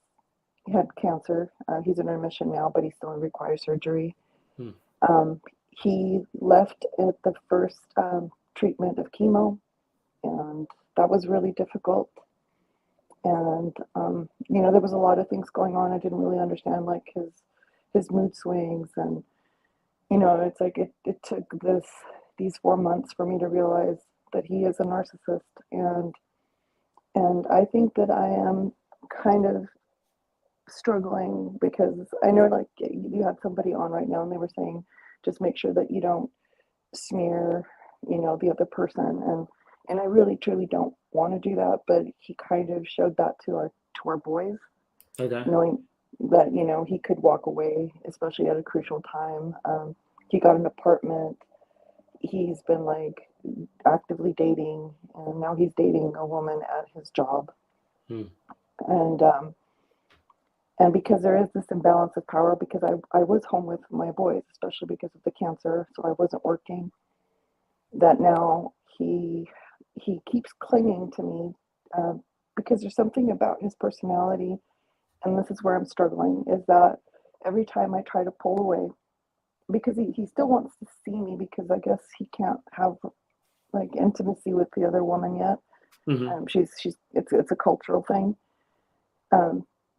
cancer. He's in remission now, but he still requires surgery. He left at the first treatment of chemo, and that was really difficult. And there was a lot of things going on. I didn't really understand, like his mood swings, and it's like it took these 4 months for me to realize that he is a narcissist, and I think that I am kind of struggling because I know, like, you had somebody on right now and they were saying just make sure that you don't smear the other person, and I really truly don't want to do that, but he kind of showed that to our boys, Okay. knowing that he could walk away, especially at a crucial time. He got an apartment. He's been, like, actively dating, and now he's dating a woman at his job. And because there is this imbalance of power, because I was home with my boys, especially because of the cancer, so I wasn't working, that now he keeps clinging to me, because there's something about his personality, and this is where I'm struggling, is that every time I try to pull away, because he still wants to see me, because I guess he can't have, like, intimacy with the other woman yet. She's it's a cultural thing.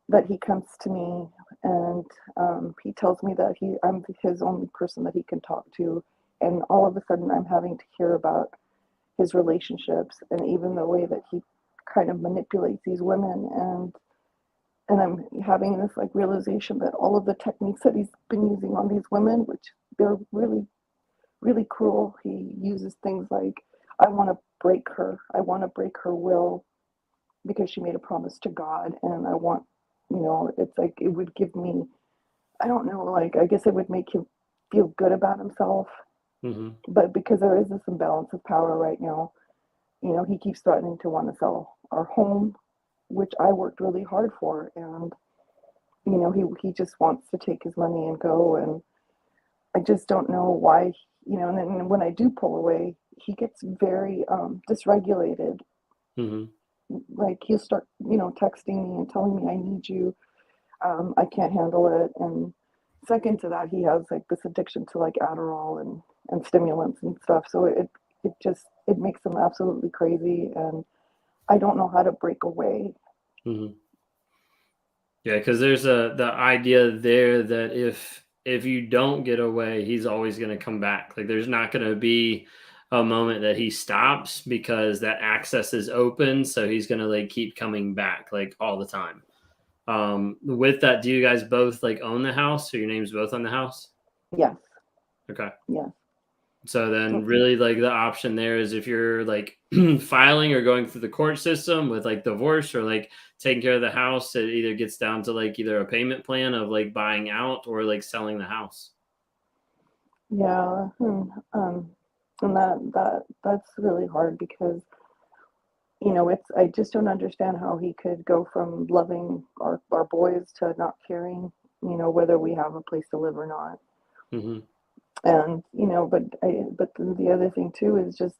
That he comes to me, and he tells me that I'm his only person that he can talk to, and all of a sudden I'm having to hear about his relationships and even the way that he kind of manipulates these women, and I'm having this, like, realization that all of the techniques that he's been using on these women, which they're really, really cruel. He uses things like, I want to break her will because she made a promise to God, and I want, it's like it would give me, I don't know, like, I guess it would make him feel good about himself. But because there is this imbalance of power right now, he keeps threatening to want to sell our home, which I worked really hard for, and he just wants to take his money and go, and I just don't know why, and then when I do pull away, he gets very dysregulated. Like, he'll start, texting me and telling me, I need you, I can't handle it. And second to that, he has, like, this addiction to, like, Adderall and stimulants and stuff. So it makes him absolutely crazy, and I don't know how to break away. Yeah, because there's the idea there that if you don't get away, he's always going to come back. Like, there's not going to be a moment that he stops because that access is open. So he's going to, like, keep coming back, like, all the time. With that, do you guys both, like, own the house? So your name's both on the house? Yes. Okay. Yes. So then really, like, the option there is if you're, like, filing or going through the court system with, like, divorce or, like, taking care of the house, it either gets down to, like, either a payment plan of, like, buying out or, like, selling the house. Yeah. And that's really hard because, I just don't understand how he could go from loving our boys to not caring, whether we have a place to live or not. And, but the other thing too is just,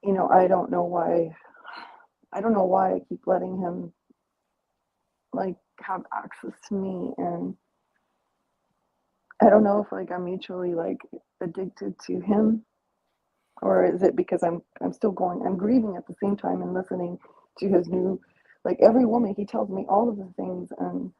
I don't know why I keep letting him like have access to me, and I don't know if like I'm mutually like addicted to him, or is it because I'm grieving at the same time and listening to his new, like every woman he tells me all of the things. And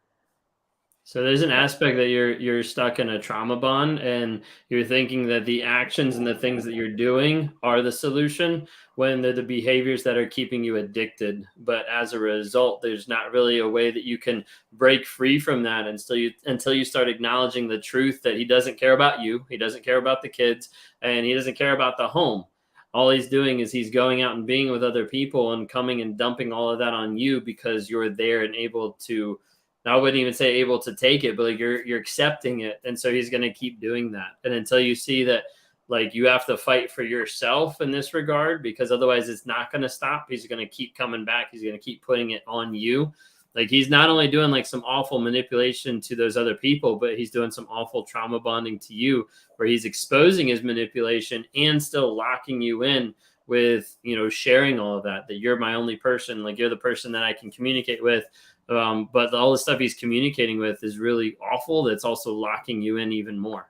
So there's an aspect that you're stuck in a trauma bond, and you're thinking that the actions and the things that you're doing are the solution when they're the behaviors that are keeping you addicted. But as a result, there's not really a way that you can break free from that until you start acknowledging the truth that he doesn't care about you, he doesn't care about the kids, and he doesn't care about the home. All he's doing is he's going out and being with other people and coming and dumping all of that on you because you're there and able to, I wouldn't even say able to take it, but like you're accepting it. And so he's going to keep doing that. And until you see that, like, you have to fight for yourself in this regard, because otherwise it's not going to stop. He's going to keep coming back. He's going to keep putting it on you. Like, he's not only doing like some awful manipulation to those other people, but he's doing some awful trauma bonding to you, where he's exposing his manipulation and still locking you in with, you know, sharing all of that you're my only person. Like, you're the person that I can communicate with. But all the stuff he's communicating with is really awful. That's also locking you in even more.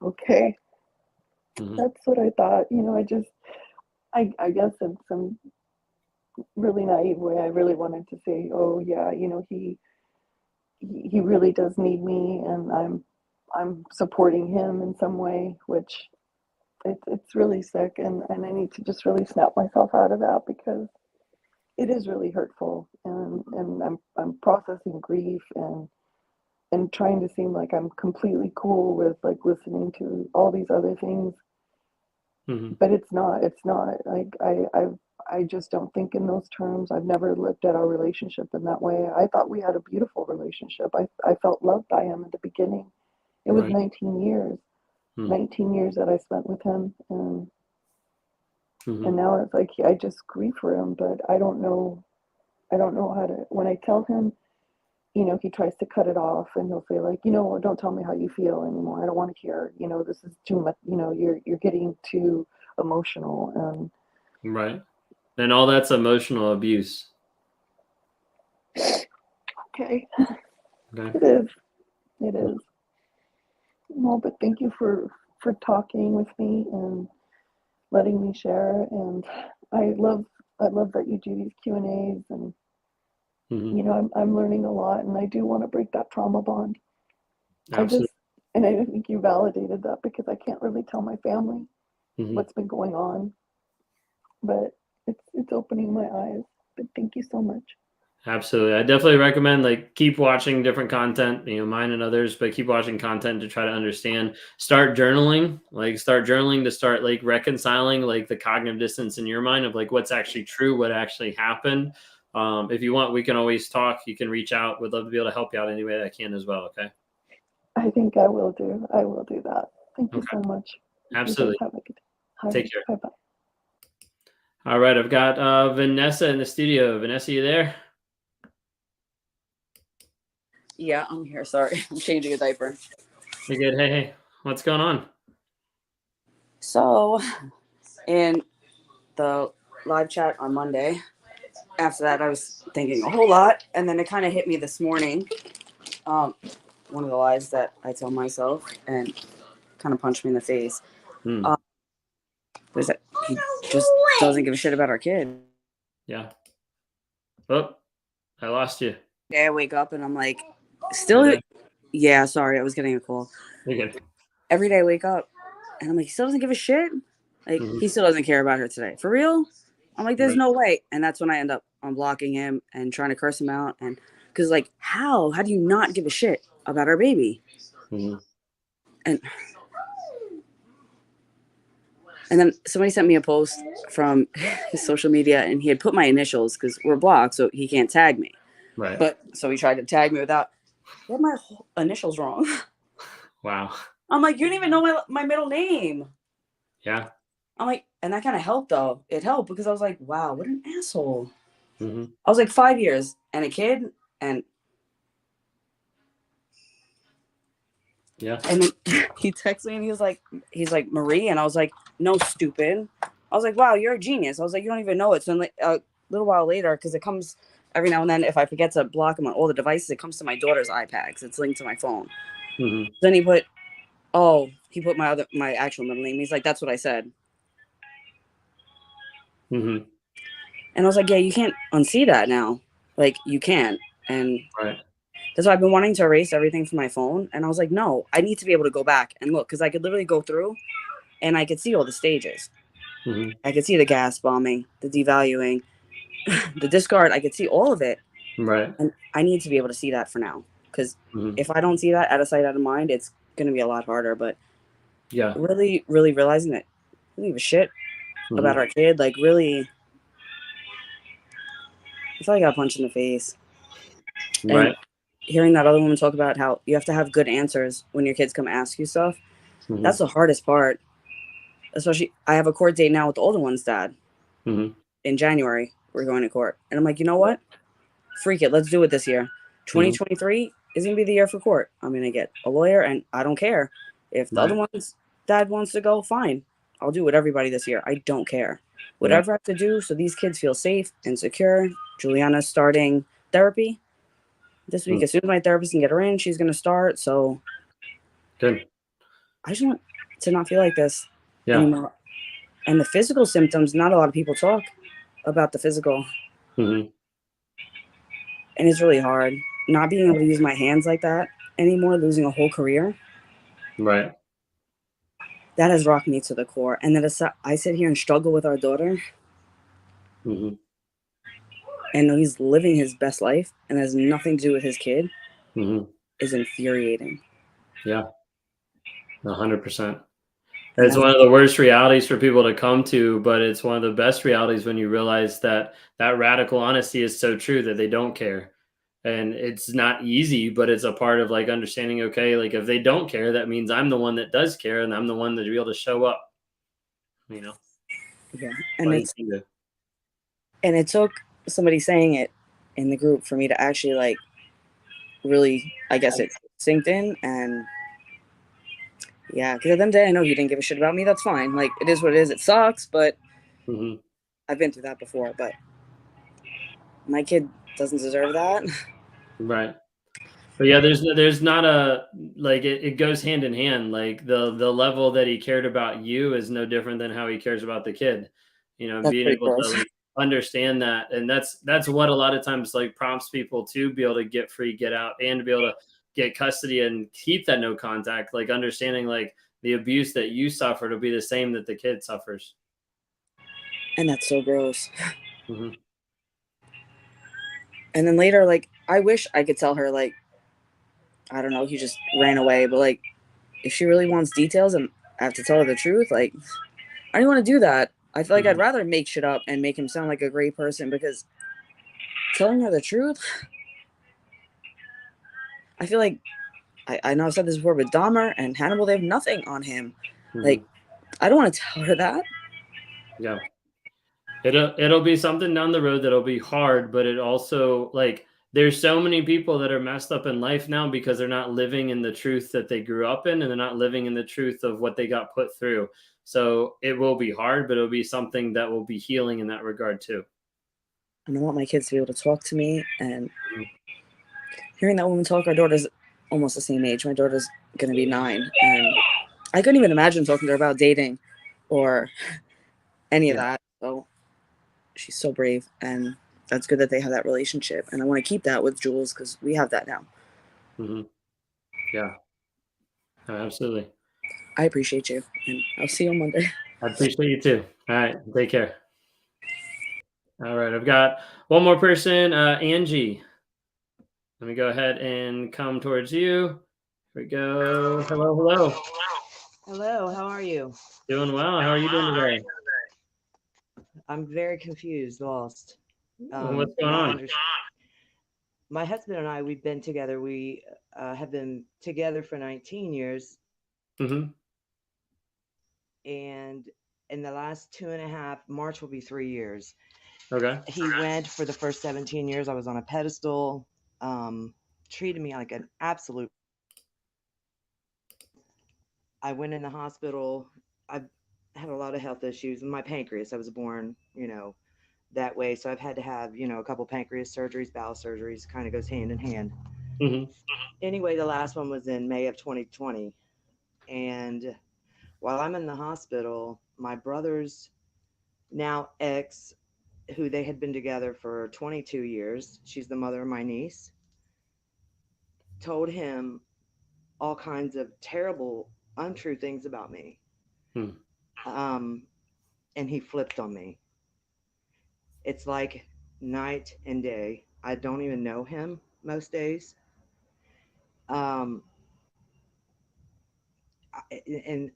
Okay. Mm-hmm. That's what I thought. You know, I guess in some really naive way, I really wanted to say, oh yeah, you know, he really does need me, and I'm supporting him in some way, which it's really sick, and I need to just really snap myself out of that, because it is really hurtful, and I'm processing grief and trying to seem like I'm completely cool with like listening to all these other things. Mm-hmm. But it's not like I just don't think in those terms. I've never looked at our relationship in that way. I thought we had a beautiful relationship. I felt loved by him at the beginning. It was Right. 19 years. 19 years that I spent with him, and now it's like I just grieve for him, but I don't know how to. When I tell him, you know, he tries to cut it off, and he'll say like, you know, don't tell me how you feel anymore. I don't want to hear. You know, this is too much. You know, you're getting too emotional, and Right. And all that's emotional abuse. okay. Okay. It is. No, but thank you for talking with me and letting me share. And I love that you do these Q&As, and you know, I'm learning a lot, and I do want to break that trauma bond. Absolutely. And I think you validated that, because I can't really tell my family what's been going on, but it's opening my eyes. But thank you so much. Absolutely. I definitely recommend, like, keep watching different content, you know, mine and others, but keep watching content to try to understand. Start journaling to start like reconciling like the cognitive dissonance in your mind of like what's actually true, what actually happened. If you want, we can always talk. You can reach out. We'd love to be able to help you out any way that I can as well. Okay. I think I will do that. Thank you so much. Absolutely. Have a good day. Take care. Bye-bye. All right. I've got Vanessa in the studio. Vanessa, you there? Yeah, I'm here. Sorry. I'm changing a diaper. You're good. Hey, what's going on? So, in the live chat on Monday, after that, I was thinking a whole lot. And then it kind of hit me this morning. One of the lies that I tell myself and kind of punched me in the face. Was that he just doesn't give a shit about our kid. Yeah. Oh, I lost you. Day I wake up and I'm like, still, yeah, sorry, I was getting a call. You're good. Every day I wake up and I'm like, he still doesn't give a shit. Like, he still doesn't care about her today. For real? I'm like, there's no way. And that's when I end up unblocking him and trying to curse him out. And because, like, how do you not give a shit about our baby? And then somebody sent me a post from his social media, and he had put my initials because we're blocked, so he can't tag me. Right. But so he tried to tag me without. You have my initials wrong. Wow. I'm like, you don't even know my middle name. Yeah. I'm like, and that kind of helped though. It helped because I was like, wow, what an asshole. I was like 5 years and a kid, and yeah. And then he texted me and he's like, Marie, and I was like, no, stupid. I was like, wow, you're a genius. I was like, you don't even know it. So then, like, a little while later, because it comes every now and then, if I forget to block him on all the devices, it comes to my daughter's iPad because it's linked to my phone. Mm-hmm. Then he put my actual middle name. He's like, that's what I said. Mm-hmm. And I was like, yeah, you can't unsee that now. Like, you can't. And Right. that's why I've been wanting to erase everything from my phone. And I was like, no, I need to be able to go back and look, because I could literally go through and I could see all the stages. Mm-hmm. I could see the gas bombing, the devaluing, the discard. I could see all of it. Right. And I need to be able to see that for now. Because Mm-hmm. if I don't see that, out of sight, out of mind, it's going to be a lot harder. But Yeah. really, really realizing that I don't give a shit about our kid. Like, really, I feel like I got punched in the face. Right. And hearing that other woman talk about how you have to have good answers when your kids come ask you stuff, Mm-hmm. that's the hardest part. Especially, I have a court date now with the older one's dad. Mm-hmm. In January, we're going to court. And I'm like, you know what? Freak it. Let's do it this year. 2023 is going to be the year for court. I'm going to get a lawyer, and I don't care. If the other one's dad wants to go, fine. I'll do it with everybody this year. I don't care. Whatever I have to do so these kids feel safe and secure. Juliana's starting therapy this week. As soon as my therapist can get her in, she's going to start. So good. I just want to not feel like this anymore. And the physical symptoms, not a lot of people talk about the physical. Mm-hmm. And it's really hard not being able to use my hands like that anymore, losing a whole career. Right. That has rocked me to the core. And then I sit here and struggle with our daughter. Mm-hmm. And he's living his best life and has nothing to do with his kid. Mm-hmm. Is infuriating. Yeah. 100%. It's one of the worst realities for people to come to, but it's one of the best realities when you realize that radical honesty is so true, that they don't care. And it's not easy, but it's a part of like understanding, okay, like if they don't care, that means I'm the one that does care, and I'm the one that be able to show up, you know? Yeah. And it took somebody saying it in the group for me to actually like really, I guess it sinked in. And yeah, because at the end of the day, I know he didn't give a shit about me. That's fine. Like, it is what it is. It sucks, but I've been through that before. But my kid doesn't deserve that. Right. But yeah, there's not a, like, it goes hand in hand. Like the level that he cared about you is no different than how he cares about the kid, you know, being able to like understand that. And that's what a lot of times like prompts people to be able to get free, get out, and to be able to get custody and keep that no contact, like understanding like the abuse that you suffered will be the same that the kid suffers. And that's so gross. Mm-hmm. And then later, like, I wish I could tell her, like, I don't know, he just ran away. But, like, if she really wants details and I have to tell her the truth, like, I don't want to do that. I feel like I'd rather make shit up and make him sound like a great person, because telling her the truth, I feel like, I know I've said this before, but Dahmer and Hannibal, they have nothing on him. Like, I don't want to tell her that. Yeah. It'll be something down the road that'll be hard, but it also, like, there's so many people that are messed up in life now because they're not living in the truth that they grew up in, and they're not living in the truth of what they got put through. So it will be hard, but it'll be something that will be healing in that regard too. And I want my kids to be able to talk to me. And hearing that woman talk, our daughter's almost the same age. My daughter's going to be 9. And I couldn't even imagine talking to her about dating or any of that. So she's so brave, and that's good that they have that relationship. And I want to keep that with Jules because we have that now. Yeah, absolutely. I appreciate you, and I'll see you on Monday. I appreciate you too. All right, take care. All right, I've got one more person, Angie. Let me go ahead and come towards you. Here we go. Hello. Hello, how are you? Doing well. How are you doing today? I'm very confused, lost. What's going on? My husband and I, we've been together. We have been together for 19 years. And in the last 2.5, March will be 3 years. Okay. He went for the first 17 years. I was on a pedestal, treated me like an absolute. I went in the hospital. I had a lot of health issues. My pancreas, I was born, that way. So I've had to have, you know, a couple pancreas surgeries, bowel surgeries, kind of goes hand in hand. Anyway, the last one was in May of 2020. And while I'm in the hospital, my brother's now ex, who they had been together for 22 years, she's the mother of my niece, told him all kinds of terrible, untrue things about me. And he flipped on me. It's like night and day. I don't even know him most days. And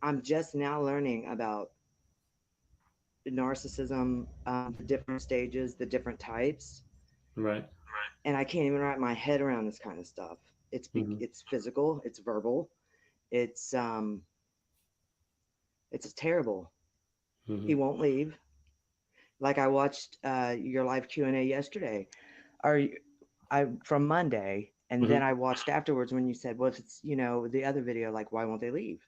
I'm just now learning about narcissism, the different stages, the different types. Right. And I can't even wrap my head around this kind of stuff. It's it's physical, it's verbal, it's terrible. He won't leave. Like I watched your live Q&A yesterday, from Monday, and then I watched afterwards when you said, well, if it's, you know, the other video, like, why won't they leave?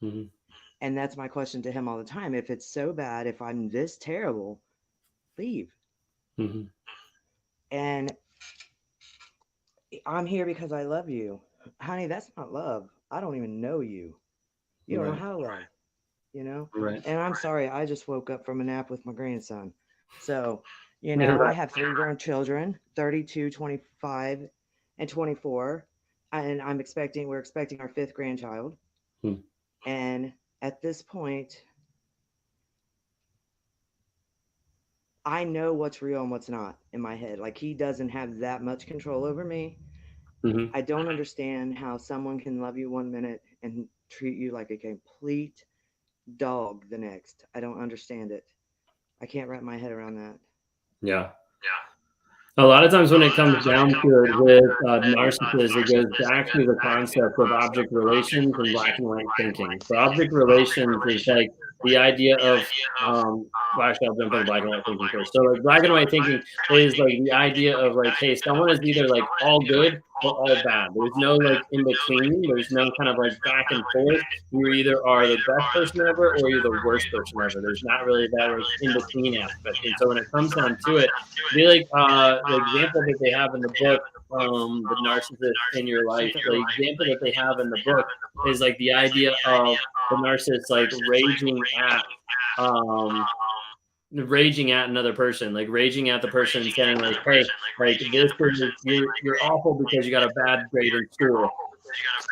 And that's my question to him all the time. If it's so bad, if I'm this terrible, leave. And I'm here because I love you. Honey, that's not love. I don't even know you. You don't know how to love, you know? And I'm sorry, I just woke up from a nap with my grandson. So, you know, I have 3 grown children, 32, 25, and 24. And we're expecting our 5th grandchild. And at this point, I know what's real and what's not in my head. Like, he doesn't have that much control over me. I don't understand how someone can love you one minute and treat you like a complete dog the next. I don't understand it. I can't wrap my head around that. Yeah. A lot of times when it comes down to it with narcissists, it goes back to the concept of object relations and black and white thinking. So object relations is like the idea of, well, actually, I'll jump into black and white thinking first. So like black and white thinking is like the idea of like, hey, someone is either like all good or all bad. There's no like in between. There's no kind of like back and forth. You either are the best person ever or you're the worst person ever. There's not really that like in between aspect. And so when it comes down to it, be like the example that they have in the book, the narcissist in your life, the example that they have in the book is like the idea of the narcissist like raging at another person, like raging at the person and saying like, hey, like this person, you're awful because you got a bad grade in school.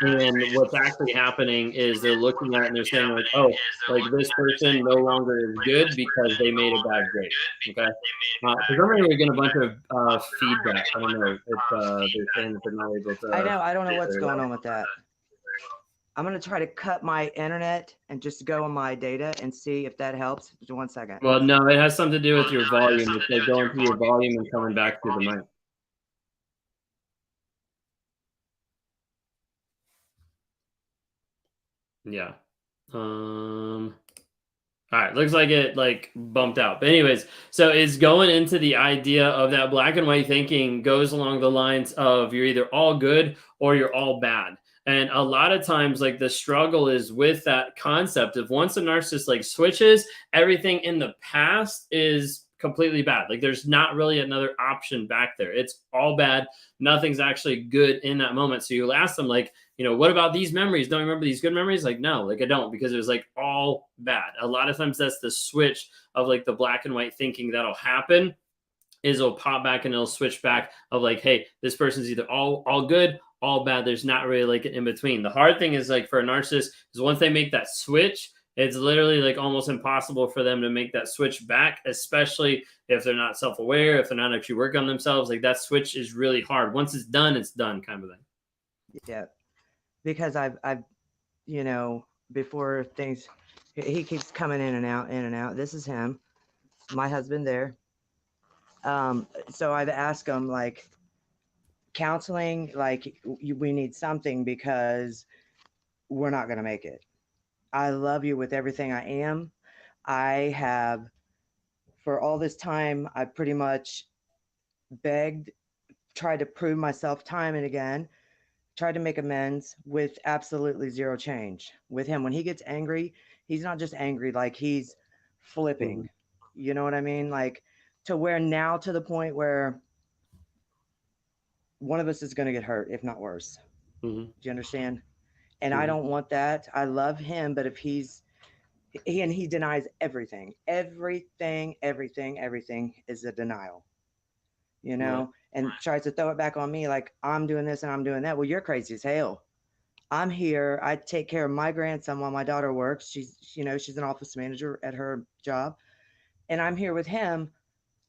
And what's actually happening is they're looking at it and they're saying like, oh, like this person no longer is good because they made a bad grade. Okay. Because I'm going to get a bunch of feedback. I don't know if they're saying that they're not able to. I don't know what's going on with that. I'm going to try to cut my internet and just go on my data and see if that helps. Just 1 second. Well, no, it has something to do with your volume. It's like going through your volume and coming back through the mic. Yeah. All right, looks like it like bumped out. But anyways, so it's going into the idea of that black and white thinking goes along the lines of you're either all good or you're all bad. And a lot of times, like the struggle is with that concept of once a narcissist like switches, everything in the past is completely bad. Like there's not really another option back there. It's all bad. Nothing's actually good in that moment. So you'll ask them like, you know, what about these memories? Don't you remember these good memories? Like, no, like I don't, because it was like all bad. A lot of times that's the switch of like the black and white thinking that'll happen is it'll pop back and it'll switch back of like, hey, this person's either all good, all bad. There's not really like an in between. The hard thing is like for a narcissist is once they make that switch, it's literally like almost impossible for them to make that switch back, especially if they're not self-aware, if they're not actually working on themselves. Like that switch is really hard. Once it's done kind of thing. Yeah. Because I've, you know, before things, he keeps coming in and out. This is him, my husband there. So I've asked him like counseling, like we need something because we're not going to make it. I love you with everything I am. I have, for all this time, I pretty much begged, tried to prove myself time and again, tried to make amends with absolutely zero change with him. When he gets angry, he's not just angry, like he's flipping. You know what I mean? Like to where now to the point where one of us is going to get hurt, if not worse. Mm-hmm. Do you understand? And I Mhm. don't want that. I love him, but if he denies everything is a denial, you know, Right. and tries to throw it back on me like I'm doing this and I'm doing that. Well, you're crazy as hell. I'm here. I take care of my grandson while my daughter works. She's an office manager at her job, and I'm here with him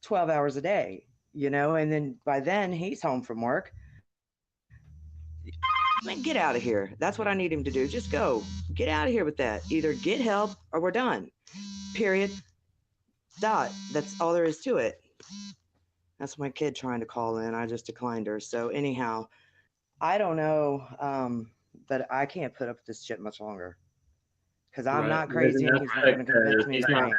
12 hours a day, and then by then he's home from work. Man, get out of here. That's what I need him to do. Just go. Get out of here with that. Either get help or we're done. Period. Dot. That's all there is to it. That's my kid trying to call in. I just declined her. So anyhow, I don't know, but I can't put up with this shit much longer. Because I'm Right. not crazy and he's not going to convince me that I am.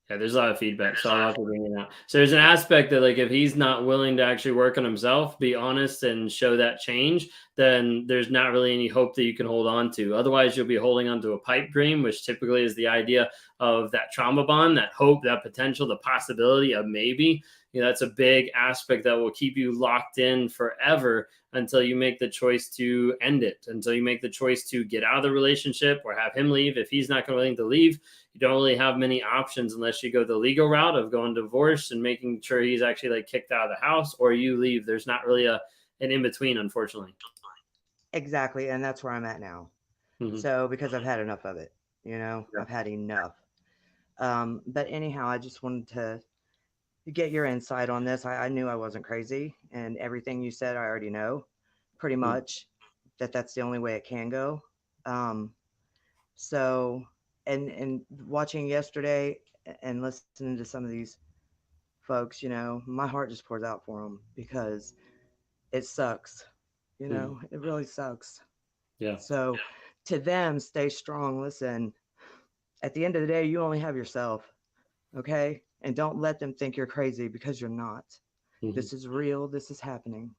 Yeah, there's a lot of feedback, so I'll have to bring it out. So there's an aspect that, like, if he's not willing to actually work on himself, be honest, and show that change, then there's not really any hope that you can hold on to. Otherwise, you'll be holding on to a pipe dream, which typically is the idea of that trauma bond, that hope, that potential, the possibility of maybe. That's a big aspect that will keep you locked in forever until you make the choice to end it, until you make the choice to get out of the relationship or have him leave. If he's not willing to leave, you don't really have many options unless you go the legal route of going divorce and making sure he's actually like kicked out of the house, or you leave. There's not really an in-between, unfortunately. Exactly. And that's where I'm at now. Mm-hmm. So because I've had enough of it, Yeah. I've had enough. But anyhow, I just wanted to get your insight on this. I knew I wasn't crazy, and everything you said, I already know pretty much that's the only way it can go. So, and watching yesterday and listening to some of these folks, my heart just pours out for them because it sucks, it really sucks. Yeah. So to them, stay strong. Listen, at the end of the day, you only have yourself. Okay. And don't let them think you're crazy, because you're not. Mm-hmm. This is real. This is happening,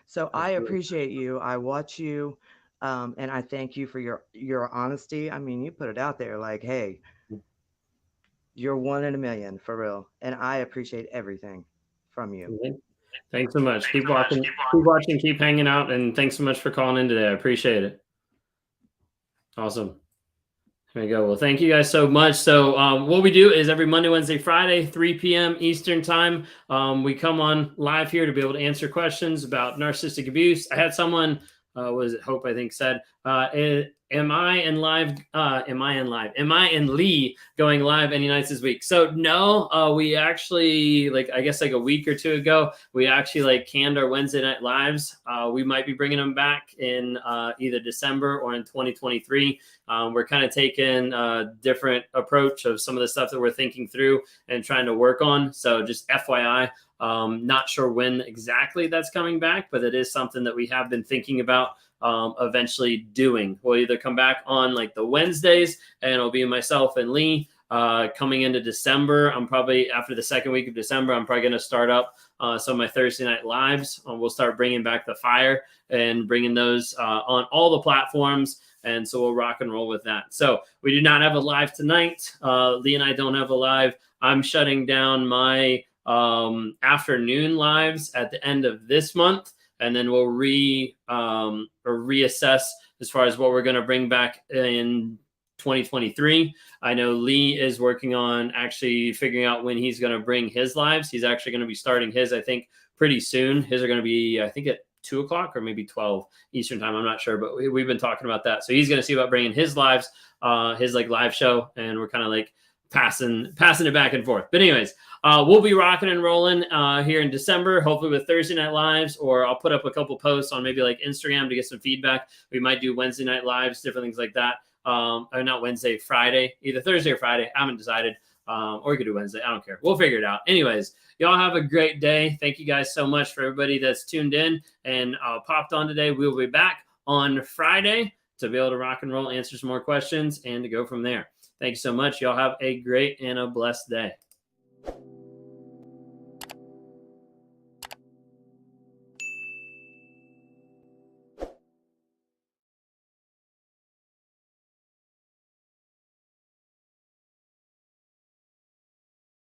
So I appreciate you. I watch you. And I thank you for your honesty. I mean, you put it out there like, hey, you're one in a million, for real. And I appreciate everything from you. Mm-hmm. Thanks so much. Keep watching, keep hanging out. And thanks so much for calling in today. I appreciate it. Awesome. There you go. Well, thank you guys so much. So what we do is every Monday, Wednesday, Friday, 3 p.m. Eastern time, we come on live here to be able to answer questions about narcissistic abuse. I had someone, Hope, I think, said, am I in Lee going live any nights this week? So no, we actually, I guess a week or two ago, we actually canned our Wednesday night lives. We might be bringing them back in either December or in 2023. We're kind of taking a different approach of some of the stuff that we're thinking through and trying to work on. So just FYI, not sure when exactly that's coming back, but it is something that we have been thinking about eventually doing. We'll either come back on the Wednesdays, and it'll be myself and Lee. Coming into December, I'm probably, after the second week of December, I'm probably going to start up some of my Thursday night lives. We'll start bringing back the fire and bringing those on all the platforms. And so we'll rock and roll with that. So we do not have a live tonight. Lee and I don't have a live. I'm shutting down my afternoon lives at the end of this month. And then we'll reassess as far as what we're going to bring back in 2023. I know Lee is working on actually figuring out when he's going to bring his lives. He's actually going to be starting his, I think, pretty soon. His are going to be, I think, at 2 o'clock or maybe 12 Eastern time. I'm not sure, but we've been talking about that. So he's going to see about bringing his lives, his live show, and we're kind of passing it back and forth. But anyways, we'll be rocking and rolling here in December, hopefully with Thursday night lives, or I'll put up a couple posts on maybe Instagram to get some feedback. We might do Wednesday night lives, different things like that. Or not Wednesday, Friday, either Thursday or Friday. I haven't decided. Or we could do Wednesday. I don't care. We'll figure it out. Anyways, y'all have a great day. Thank you guys so much for everybody that's tuned in and popped on today. We'll be back on Friday to be able to rock and roll, answer some more questions, and to go from there. Thank you so much. Y'all have a great and a blessed day.